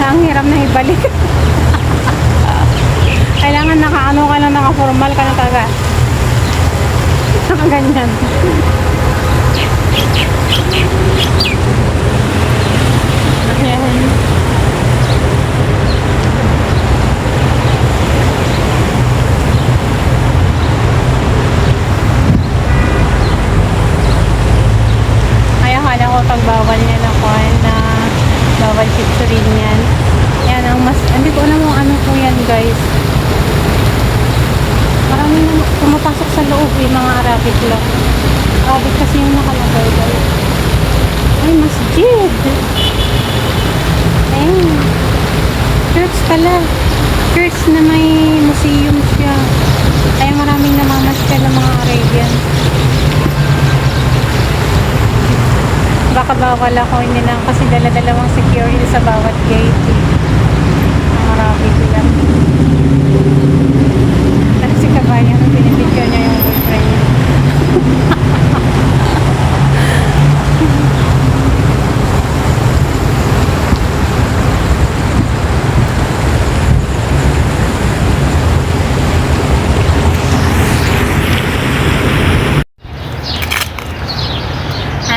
ang hirap na ibalik. Kailangan nakaano ka na, naka-formal ka na talaga. Nakaganyan. Ayan. Ay, akala ko pag bawal niya na kuhan na bawal picturing yan. Yan ang mas, hindi ko alam kung ano po yan guys. Maraming pumapasok sa loob mga Arabic lang. Arabic kasi yung nakalagay guys. Ay, masjid. Ayun. Church pala. Church na may museum siya. Kaya maraming namamasyal ng mga Arabian. Baka bawal ako hindi lang kasi dala-dalawang security sa bawat gate. Ang Arabic lang. Kasi si Kabayan, binibigyan niya yung boyfriend niya.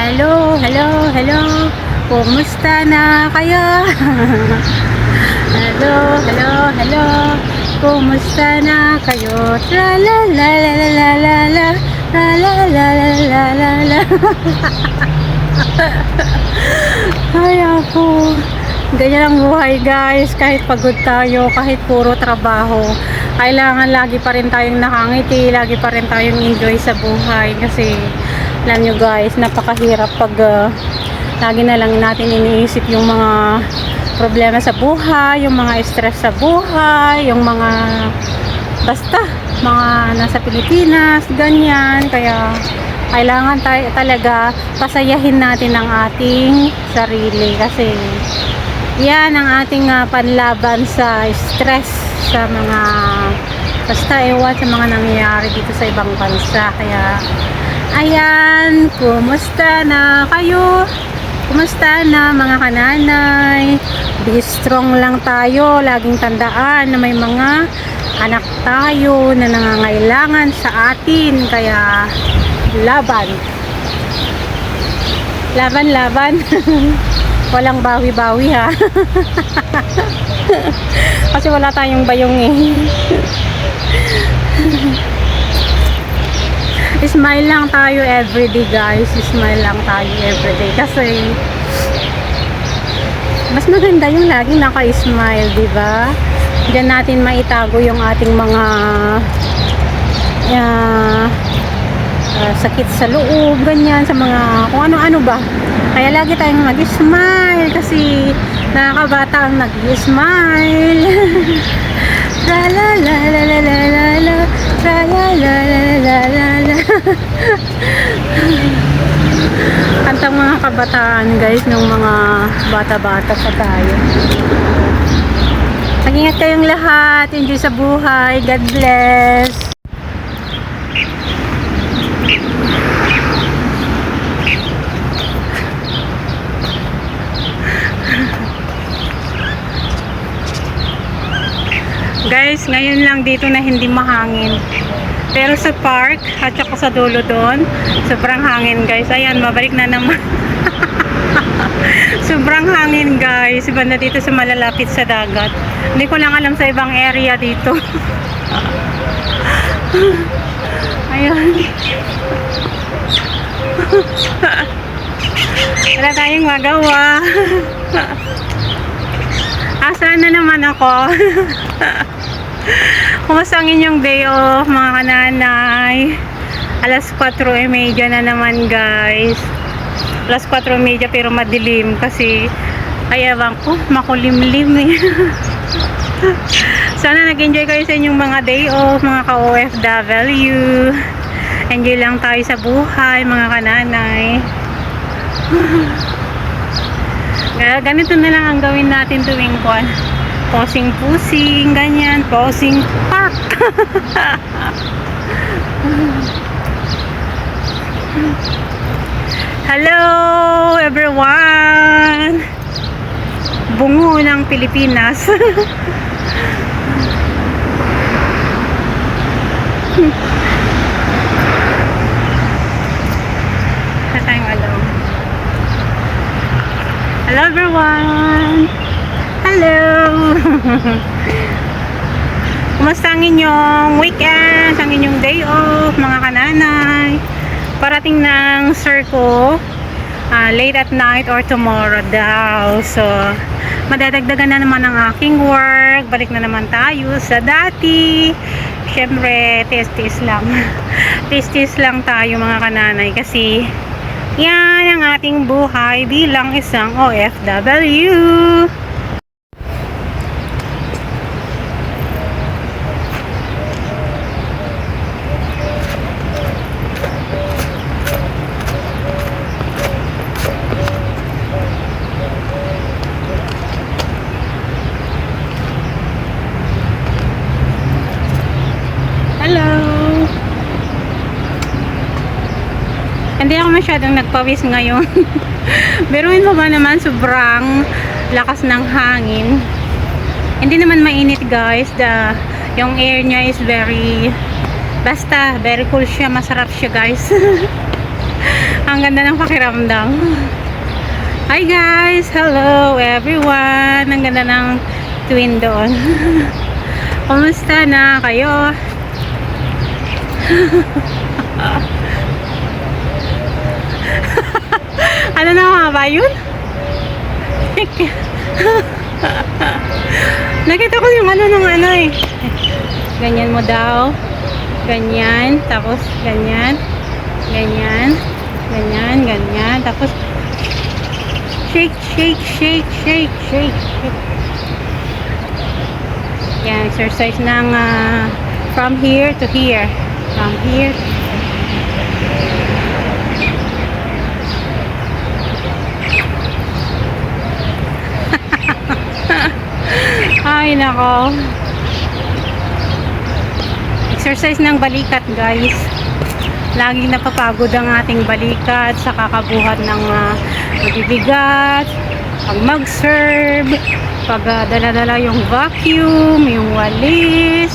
Hello, hello, hello. Kumusta na kayo? Hello, hello, hello. Kumusta na kayo? La la la la la la la la la la la la la la. Ay ako. Ganyan ang buhay guys. Kahit pagod tayo, kahit puro trabaho, kailangan lagi pa rin tayong nakangiti, lagi pa rin tayong enjoy sa buhay kasi alam nyo guys, napakahirap pag lagi na lang natin iniisip yung mga problema sa buhay, yung mga stress sa buhay, yung mga basta, mga nasa Pilipinas, ganyan. Kaya kailangan tayo talaga pasayahin natin ang ating sarili kasi yan ang ating panlaban sa stress, sa mga basta ewan sa mga nangyayari dito sa ibang bansa. Kaya ayan, kumusta na kayo? Kumusta na mga kananay? Be strong lang tayo. Laging tandaan na may mga anak tayo na nangangailangan sa atin. Kaya laban. Laban. Walang bawi-bawi ha. Kasi wala tayong bayong eh. Smile lang tayo everyday guys. Smile lang tayo everyday kasi mas maganda yung laging naka-smile, diba? Diyan natin maitago yung ating mga sakit sa loob, ganyan, sa mga kung ano-ano ba. Kaya lagi tayong mag-smile kasi nakakabata ang nag-smile. La la la la la la la la la la la la la la. Kantang mga kabataan guys nung mga bata-bata pa tayo. Mag-ingat kayong lahat, enjoy sa buhay, God bless. Guys, ngayon lang dito na hindi mahangin. Pero sa park, at saka sa dulo doon, sobrang hangin guys. Ayan, mabalik na naman. Sobrang hangin guys. Banda dito sa malalapit sa dagat. Hindi ko lang alam sa ibang area dito. Ayan. Wala tayong magawa. Asa na naman ako. Kumusta ang inyong day off mga kananay? Alas 4:30 na naman guys. Alas 4:30 pero madilim kasi ay ewan ko, makulimlim eh. Sana nag-enjoy kayo sa inyong mga day off mga ka-OFW. Enjoy lang tayo sa buhay mga kananay. Ganito na lang ang gawin natin tuwing kwan. Posing-pusing, ganyan. Posing park. Hello everyone. ng Pilipinas. Sa tayong alam. Hello everyone! Hello! Kumusta ang inyong weekend? Ang inyong day off, mga kananay? Parating ng sir ko late at night or tomorrow daw. So, madadagdagan na naman ang aking work. Balik na naman tayo sa dati. Siyempre, tis-tis lang. Tis-tis lang tayo mga kananay kasi yan ang ating buhay bilang isang OFW. Hello! Hindi ako masyadong nagpawis ngayon. Biruin mo ba naman, sobrang lakas ng hangin. Hindi naman mainit guys. Yung air niya is basta, very cool siya. Masarap siya guys. Ang ganda ng pakiramdam. Hi guys! Hello everyone! Ang ganda ng twin doon. Kumusta na kayo? Ano na nga ba yun? Nakita ko yung ano eh. Ganyan mo daw. Ganyan. Tapos ganyan. Ganyan. Ganyan. Ganyan. Tapos shake, shake, shake, shake, shake, shake. Yan. Exercise ng from here to here. From here. Ay nako. Exercise ng balikat guys. Laging napapagod ang ating balikat sa kakabuhat ng mabibigat, pag mag-serve, pag dala-dala yung vacuum, yung walis,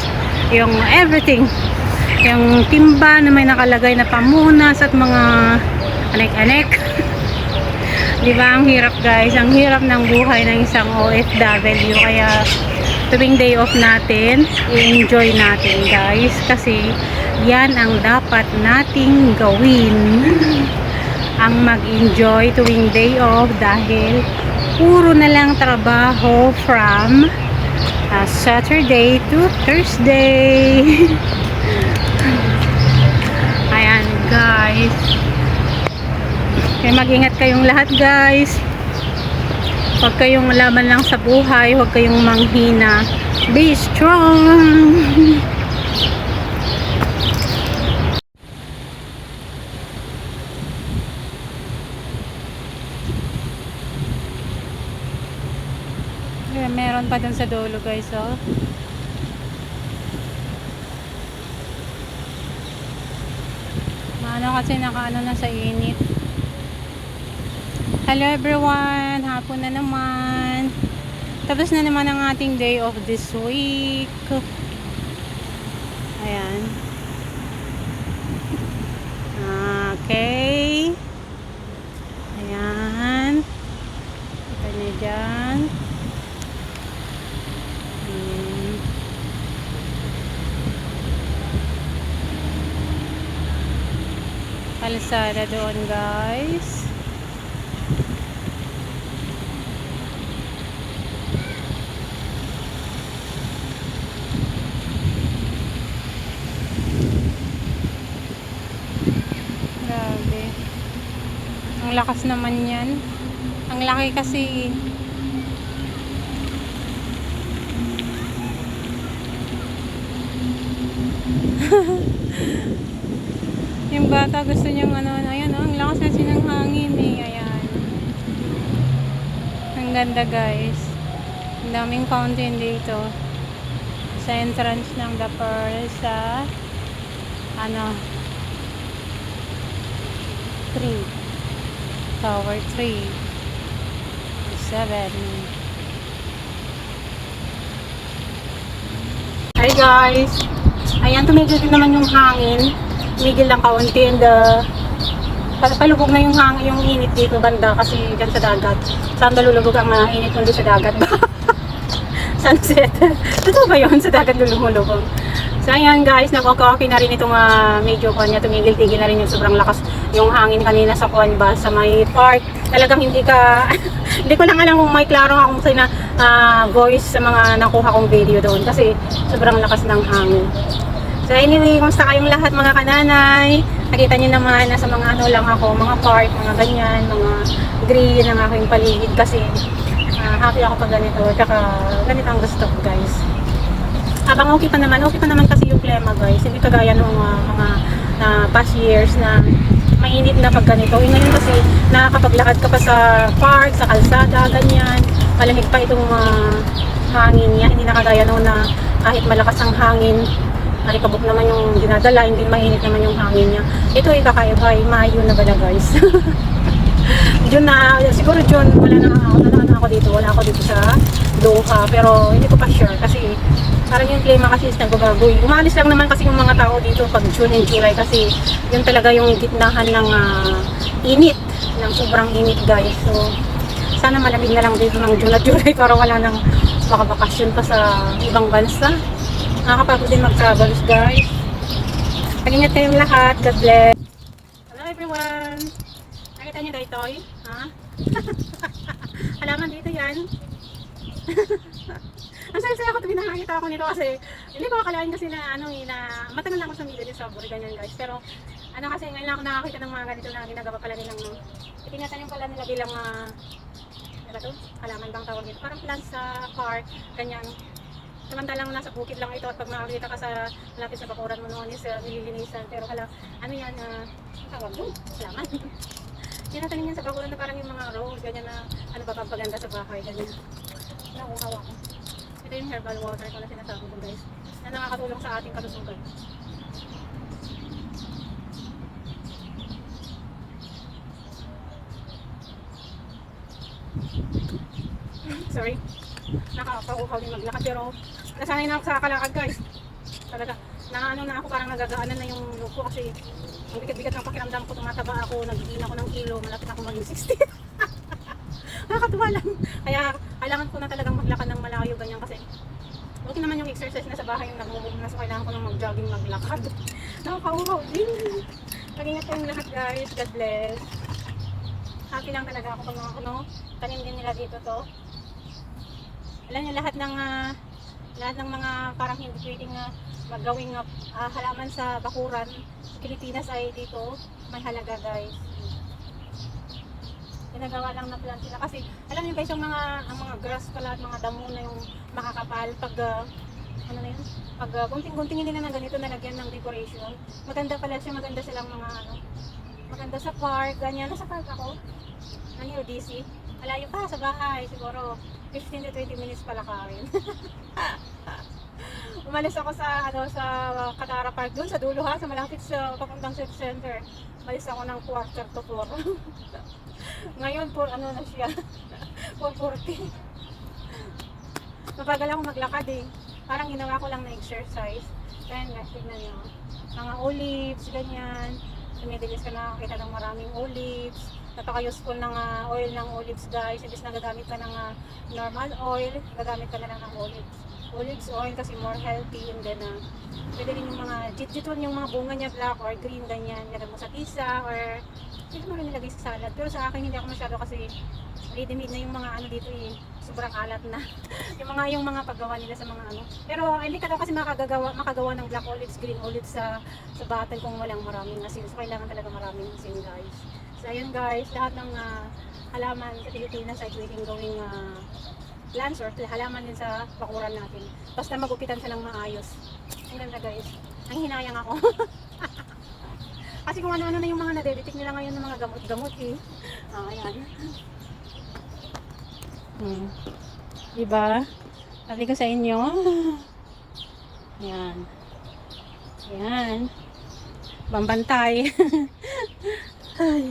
yung everything. Yung timba na may nakalagay na pamunas at mga anek-anek. Diba ang hirap guys, ang hirap ng buhay ng isang OFW. Kaya tuwing day off natin, i-enjoy natin guys, kasi yan ang dapat nating gawin. Ang mag-enjoy tuwing day off, dahil puro na lang trabaho from Saturday to Thursday. Ayan guys, kaya mag-ingat kayong lahat guys. Huwag kayong laban lang sa buhay, huwag kayong manghina. Be strong. Meron pa dun sa dulo guys, oh. Ano kasi nakaano na sa init. Hello everyone, hapon na naman. Tapos na naman ang ating day off this week. Ayan. Okay. Ayan. Ito na dyan. Kalsada doon guys. Grabe. Ang lakas naman yan. Ang laki kasi. Yung bata gusto niyang ayan, ang lakas kasi ng hangin eh. Ayan. Ang ganda guys. Ang daming fountain dito. Sa entrance ng The Pearl sa 3. Tower 3. 7. Hi guys! Ayan, tumigil din naman yung hangin. Tumigil lang kaunti and palubog na yung hangin, yung init dito banda kasi dyan sa dagat. Saan nalulubog ang init kundi sa dagat ba? Sunset. Totoo ba yun? Sa dagat lulumulubog. So ayan guys, nag-okay na rin itong medyo kanya, tumigil-tigil na rin yung sobrang lakas yung hangin kanina sa kuwan ba, sa may park. Talagang hindi ka, hindi ko lang alam kung may klaro akong voice sa mga nakuha kong video doon kasi sobrang lakas ng hangin. So anyway, kumusta kayong lahat mga kananay? Nakita niyo naman, nasa mga ano lang ako, mga park, mga ganyan, mga green ang aking paligid kasi happy ako pag ganito, tsaka ganito ang gusto ko guys. Habang okay pa naman kasi yung klima guys, hindi kagaya ng mga past years na mainit na pag ganito. Ngayon kasi nakakapaglakad ka pa sa park, sa kalsada, ganyan, malamig pa itong hangin niya, hindi na kagaya noon na kahit malakas ang hangin, nalikabok naman yung dinadala, hindi mainit naman yung hangin niya. Ito ay kakaiba, ay Mayo na bala guys. June na, siguro June, wala na ako dito sa Doha, pero hindi ko pa sure kasi parang yung klima kasi is nagbabago. Umalis lang naman kasi yung mga tao dito pag June and July kasi yun talaga yung gitnahan ng init, ng sobrang init guys. So sana malamig na lang dito ng June at July para wala nang makabakasyon pa sa ibang bansa. Nakakapagod din mag-travels guys. Pag-ingat kayong lahat. God bless. Hello everyone. Nakita niyo dito? Ha? Halaman dito yan. Ang saya-saya ako tuwing nakakita ako nito kasi hindi ko akalain kasi na matagal na ako sa media sa Buri ganyan guys. Pero kasi ngayon lang ako nakakita ng mga ganito na ginagawa pala nilang itinatanim pala nila bilang halaman bang tawag dito. Parang plants sa park, ganyan. Samantalang nasa bukid lang ito at pag makakita ka sa malapit sa bakuran mo noon is nililinisan. Pero yan, tawag doon, halaman. Tinatanim yan sa bakuran na parang yung mga rose, ganyan na pampaganda sa bahay, ganyan. Nakuhaw ako. Ito yung herbal water ko na sinasabi ko guys, na nakakatulong sa ating kalusugan. Sorry, nakakauhaw din maglakad pero nasanay na ako sa kalakad guys. Talaga, na ako parang nagagaanan na yung loob ko kasi ang bigat-bigat ng pakiramdam ko, tumataba ako, nag-gain ako ng kilo, malapit ako maging 60. Nakakatuwa lang. Kaya kailangan ko na talagang maglakad ng malayo ganyan kasi okay naman yung exercise na sa bahay yung nag-move na, so kailangan ko nang mag-jogging, maglakad. Nakakauhaw din. Mag-ingat kayong lahat guys. God bless. Happy lang talaga ako kung tanim din nila dito to. Alam niyo lahat ng mga parang hindi pwedeng maggawing halaman sa bakuran sa Pilipinas ay dito may halaga guys. Ginagawa lang na plan sila kasi alam niyo guys ang mga grass pala at mga damo na yung makakapal pag pag gunting-guntingin nila ng ganito na lagyan ng decoration. Maganda pala siya, maganda silang maganda sa park, ganyan. Nasa park ako ng UDC. Malayo pa sa bahay, siguro 15 to 20 minutes pala kawin. Umalis ako sa Katara Park doon sa dulo sa malapit sa papuntang city center. Umalis ako ng 3:45. Ngayon na siya 4:40. Mabagal ako maglakad parang ginawa ko lang na exercise. Kaya guys, tignan nyo mga olives, ganyan. Tumidilis ka na nakakita ng maraming olives. Napaka-useful ng oil ng olives guys. Imbis na gagamit ka ng normal oil, gagamit ka na lang ng olives oil kasi more healthy. And then pwede rin yung mga jitjitun, yung mga bunga niya black or green, ganyan. Lagay mo sa pizza or pwede mo rin nilagay sa salad. Pero sa akin hindi ako masyado kasi ready-made na yung mga dito sobrang alat na. yung mga paggawa nila sa mga Pero hindi ka daw kasi makagawa ng black olives, green olives sa bottle kung walang maraming asin. So kailangan talaga maraming asin guys. So ayun guys, lahat ng halaman sa Pilipinas ay pwedeng gawing plants or halaman din sa bakuran natin. Basta magupitan siya ng maayos. Ang ganda guys. Ang hinayang ako. Kasi kung ano-ano na yung mga nadedetect nila ngayon ng mga gamot-gamot ayan. Diba? Sabi ko sa inyo. Ayan. Ayan. Bambantay. Ay.